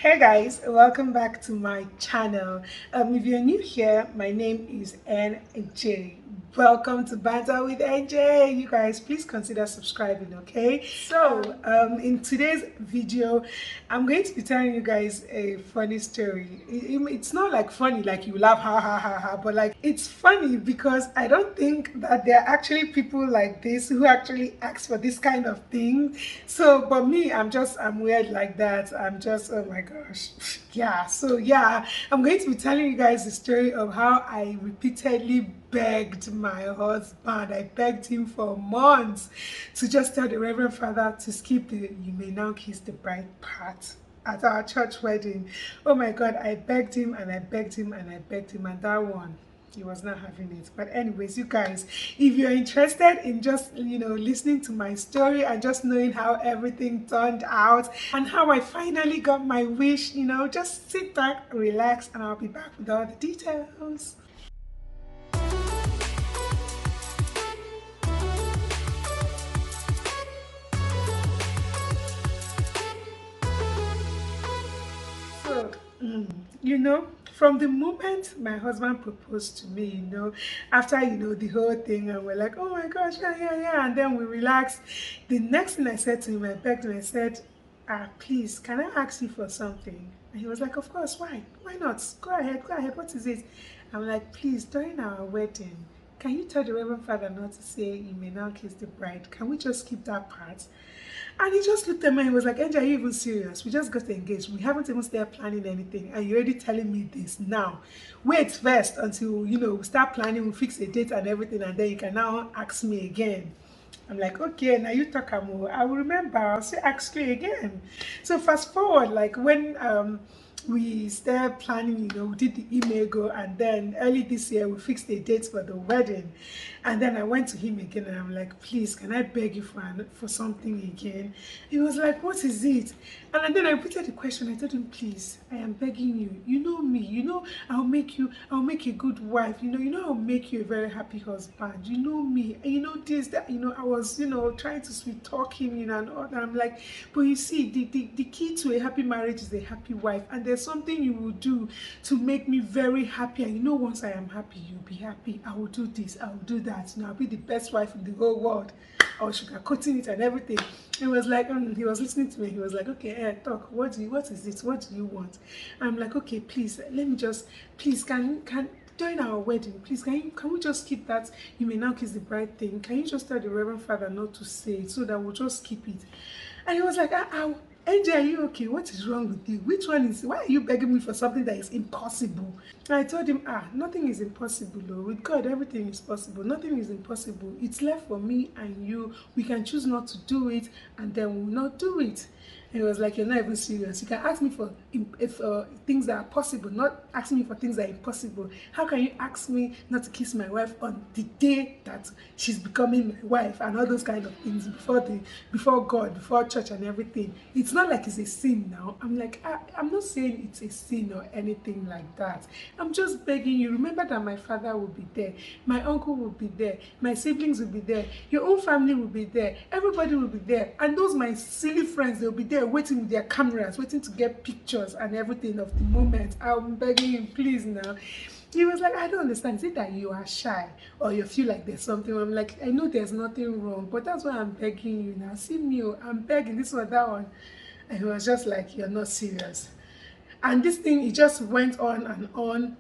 Hey guys, welcome back to my channel. If you're new here, my name is NJ. Welcome to Banter with NJ. You guys, please consider subscribing, okay? So, in today's video, I'm going to be telling you guys a funny story. It's not like funny, like you laugh, ha ha ha ha, but like it's funny because I don't think that there are actually people like this who actually ask for this kind of thing. So, but me, I'm weird like that. I'm just, oh my gosh. Yeah, so yeah, I'm going to be telling you guys the story of how I repeatedly begged my husband. I begged him for months to just tell the Reverend Father to skip the "you may now kiss the bride" part at our church wedding. Oh my God, I begged him and I begged him and I begged him, and that one, he was not having it. But anyways, you guys, if you're interested in just listening to my story and just knowing how everything turned out and how I finally got my wish, just sit back, relax, and I'll be back with all the details. So, from the moment my husband proposed to me, after, the whole thing, and we're like, oh my gosh, yeah, yeah, yeah, and then we relaxed. The next thing I said to him, I begged him, I said, please, can I ask you for something? And he was like, of course, why? Why not? Go ahead, what is it? I'm like, please, during our wedding, can you tell the Reverend Father not to say "you may now kiss the bride"? Can we just skip that part? And he just looked at me and was like, Angel, are you even serious? We just got engaged. We haven't even started planning anything. And you're already telling me this now. Wait first until, we start planning, we fix a date and everything, and then you can now ask me again. I'm like, okay, now you talk more. I will remember. I'll say ask you again. So fast forward, like when we started planning, we did the email go, and then early this year we fixed a date for the wedding. And then I went to him again and I'm like, please, can I beg you for something again? He was like, what is it? And then I repeated the question. I told him, please, I am begging you. You know me, I'll make a good wife, I'll make you a very happy husband. You know me, and this, that, I was, trying to sweet talk him, and all that. I'm like, but you see, the key to a happy marriage is a happy wife, and there's something you will do to make me very happy. And once I am happy, you'll be happy. I will do this, I will do that. I'll be the best wife in the whole world. I was sugarcoating it and everything. He was like, he was listening to me. He was like, okay, talk. What is it? What do you want? I'm like, okay, please, let me just, please, can during our wedding, please, can we just keep that "you may now kiss the bride" thing? Can you just tell the Reverend Father not to say it so that we'll just keep it? And he was like, Angel, are you okay? What is wrong with you? Why are you begging me for something that is impossible? And I told him, nothing is impossible. Though. With God, everything is possible. Nothing is impossible. It's left for me and you. We can choose not to do it, and then we'll not do it. And he was like, you're not even serious. You can ask me for things that are possible, not ask me for things that are impossible. How can you ask me not to kiss my wife on the day that she's becoming my wife and all those kind of things before God, before church and everything? It's not like it's a sin now. I'm like, I'm not saying it's a sin or anything like that. I'm just begging you. Remember that my father will be there, my uncle will be there, my siblings will be there, your own family will be there, everybody will be there, and those my silly friends, they'll be there waiting with their cameras, waiting to get pictures and everything of the moment. I'm begging you, please now. He was like, I don't understand. Is it that you are shy or you feel like there's something? I'm like, I know there's nothing wrong, but that's why I'm begging you now. See me, I'm begging this one, that one. And he was just like, you're not serious. And this thing, it just went on and on.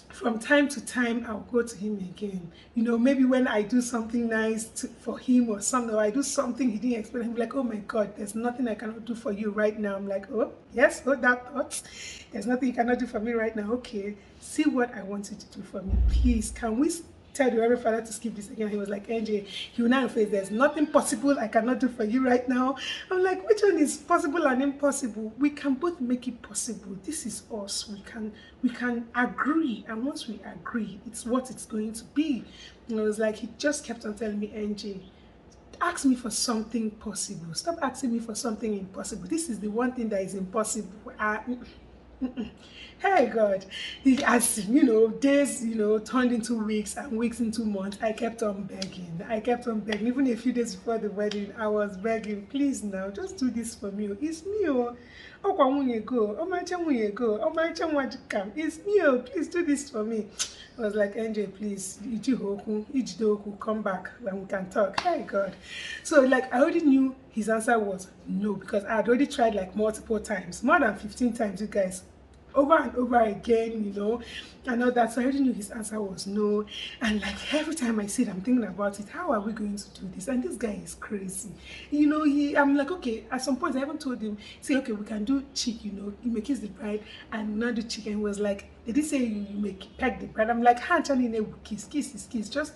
From time to time, I'll go to him again. Maybe when I do something nice for him or something, or I do something he didn't expect, he'll be like, oh my God, there's nothing I cannot do for you right now. I'm like, oh, yes, oh, that thought. There's nothing you cannot do for me right now. Okay, see what I want you to do for me. Please, can we tell the Reverend Father to skip this again? He was like, NJ, he will now face, there's nothing possible I cannot do for you right now. I'm like, which one is possible and impossible? We can both make it possible. This is us. We can agree, and once we agree, it's what it's going to be. And I was like, he just kept on telling me, NJ, ask me for something possible. Stop asking me for something impossible. This is the one thing that is impossible. Hey God, as days turned into weeks and weeks into months, I kept on begging. I kept on begging. Even a few days before the wedding, I was begging, please now, just do this for me. It's me, oh. Oh, when you go, oh my when you go, oh my want to come. It's me, oh. Please do this for me. I was like, NJ, please, Ichidoku, come back when we can talk. Hey God. So like I already knew his answer was no, because I had already tried like multiple times, more than 15 times, you guys, over and over again, and all that. So I already knew his answer was no. And like every time I see it, I'm thinking about it. How are we going to do this? And this guy is crazy. I'm like, okay, at some point I even told him, say, okay, we can do cheek, you may kiss the bride and not do cheek. And he was like, did he say you may peg the bride? I'm like, kiss is kiss. Just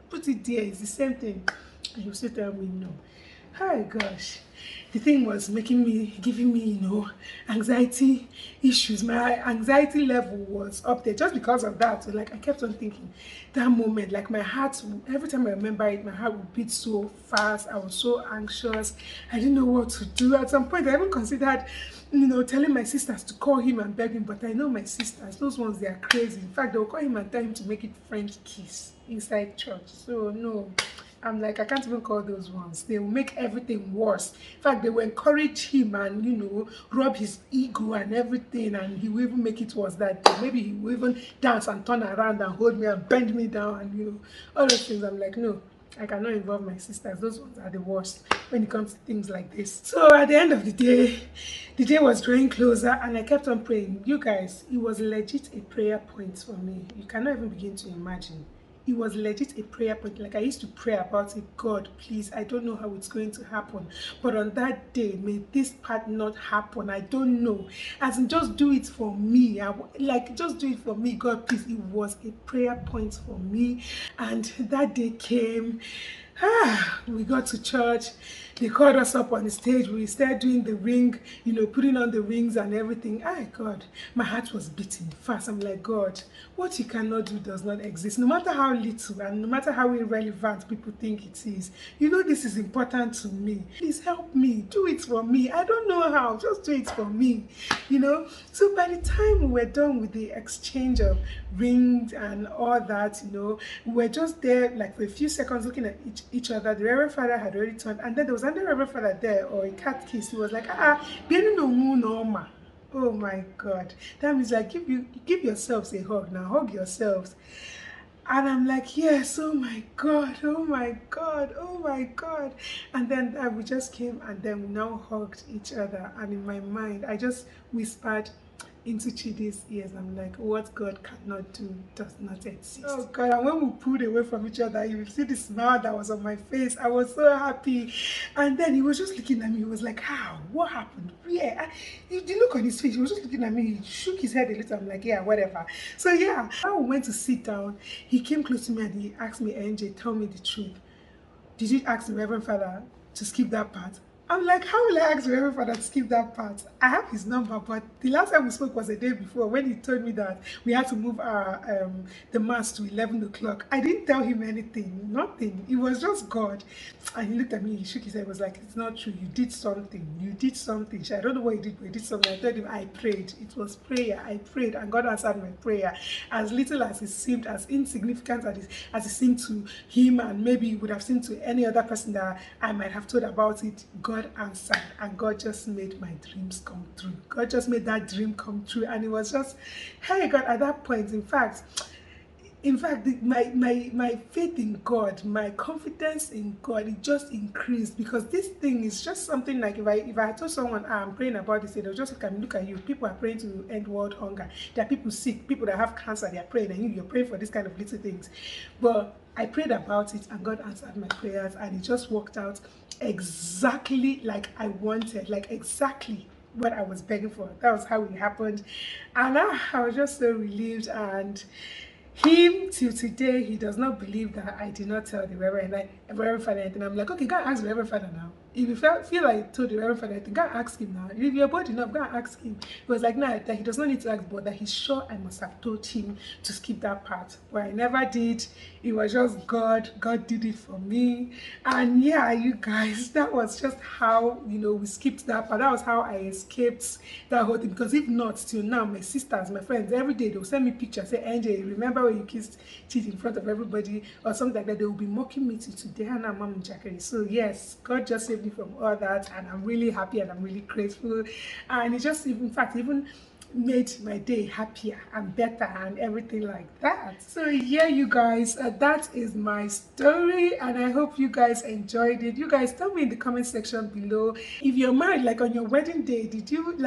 put it there. It's the same thing. And he will still tell me no. Hi gosh, the thing was giving me anxiety issues. My anxiety level was up there just because of that. So like I kept on thinking that moment, like my heart, every time I remember it, my heart would beat so fast. I was so anxious. I didn't know what to do. At some point I even considered telling my sisters to call him and beg him, but I know my sisters, those ones, they are crazy. In fact, they'll call him and tell him to make it French kiss inside church. So no, I'm like, I can't even call those ones. They will make everything worse. In fact, they will encourage him and, rub his ego and everything, and he will even make it worse that day. Maybe he will even dance and turn around and hold me and bend me down and, all those things. I'm like, no, I cannot involve my sisters. Those ones are the worst when it comes to things like this. So at the end of the day was drawing closer, and I kept on praying. You guys, it was legit a prayer point for me. You cannot even begin to imagine. It was legit a prayer point. Like I used to pray about it. God, please, I don't know how it's going to happen, but on that day, may this part not happen. I don't know. As in, just do it for me. Just do it for me, God, please. It was a prayer point for me, and that day came. We got to church. They called us up on the stage. We started doing the ring, putting on the rings and everything. God, my heart was beating fast. I'm like, God, what you cannot do does not exist. No matter how little and no matter how irrelevant people think it is, this is important to me. Please help me. Do it for me. I don't know how. Just do it for me. So by the time we were done with the exchange of rings and all that, we were just there like for a few seconds looking at each other. The Reverend Father had already turned, and then there was another Reverend Father there, or a cat kiss. He was like, oh my God. That means like give yourselves a hug now. Hug yourselves. And I'm like, yes, oh my God, oh my God, oh my God. And then we just came, and then we now hugged each other. And in my mind, I just whispered into Chidi's ears. I'm like, what God cannot do does not exist. Oh God, and when we pulled away from each other, you will see the smile that was on my face. I was so happy. And then he was just looking at me. He was like, how? What happened? Yeah. The look on his face, he was just looking at me. He shook his head a little. I'm like, yeah, whatever. So yeah, when we went to sit down, he came close to me and he asked me, NJ, tell me the truth. Did you ask the Reverend Father to skip that part? I'm like, how will I ask the Reverend Father to skip that part? I have his number, but the last time we spoke was a day before when he told me that we had to move our the mass to 11 o'clock. I didn't tell him anything, nothing. It was just God. And he looked at me, he shook his head, was like, it's not true. You did something. You did something. I don't know what you did, but you did something. I told him I prayed. It was prayer. I prayed, and God answered my prayer. As little as it seemed, as insignificant as it seemed to him, and maybe it would have seemed to any other person that I might have told about it, God answered, and God just made my dreams come true. God just made that dream come true. And it was just, hey God, at that point, in fact, my faith in God, my confidence in God, it just increased, because this thing is just something like, if I told someone, I'm praying about this, they'll just look at you. People are praying to end world hunger. There are people sick, people that have cancer, they are praying, and you're praying for this kind of little things. But I prayed about it, and God answered my prayers, and it just worked out exactly like I wanted, like exactly what I was begging for. That was how it happened. And I was just so relieved. And him, till today, he does not believe that I did not tell the Reverend Father anything. I'm like, okay, go and ask the Reverend Father now. if you feel like I told the Reverend Father, I think, go and ask him now. If you're bold enough, go and ask him. He was like, no, that he does not need to ask, but that he's sure I must have told him to skip that part. But I never did. It was just God. God did it for me. And yeah, you guys, that was just how, you know, we skipped that part. That was how I escaped that whole thing. Because if not, till now, my sisters, my friends, every day they'll send me pictures, say, NJ, remember when you kissed teeth in front of everybody or something like that. They will be mocking me to today, and I'm Jackery. So yes, God just saved me from all that, and I'm really happy and I'm really grateful. And it just, in fact, even made my day happier and better and everything like that. So yeah, you guys, that is my story, and I hope you guys enjoyed it. You guys tell me in the comment section below, if you're married, like on your wedding day, did you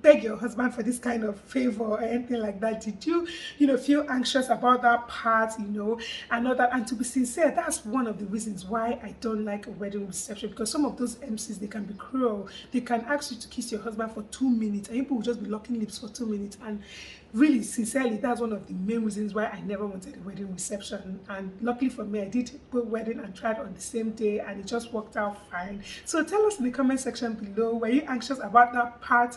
beg your husband for this kind of favor or anything like that? Did you, you know, feel anxious about that part, you know, and all that? And to be sincere, that's one of the reasons why I don't like a wedding reception, because some of those MCs, they can be cruel. They can ask you to kiss your husband for 2 minutes, and people will just be locking lips for 2 minutes. And really, sincerely, that's one of the main reasons why I never wanted a wedding reception. And luckily for me, I did go wedding and tried on the same day, and it just worked out fine. So tell us in the comment section below, were you anxious about that part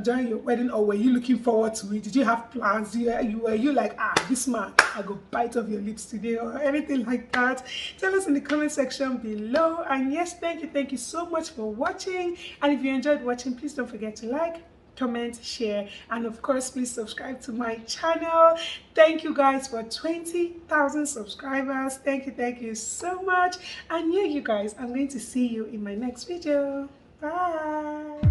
during your wedding, or were you looking forward to it? Did you have plans? Were you like, this man, I go bite off your lips today, or anything like that? Tell us in the comment section below. And yes, thank you so much for watching. And if you enjoyed watching, please don't forget to like, comment, share, and of course please subscribe to my channel. Thank you guys for 20,000 subscribers. Thank you so much. And yeah, you guys, I'm going to see you in my next video. Bye.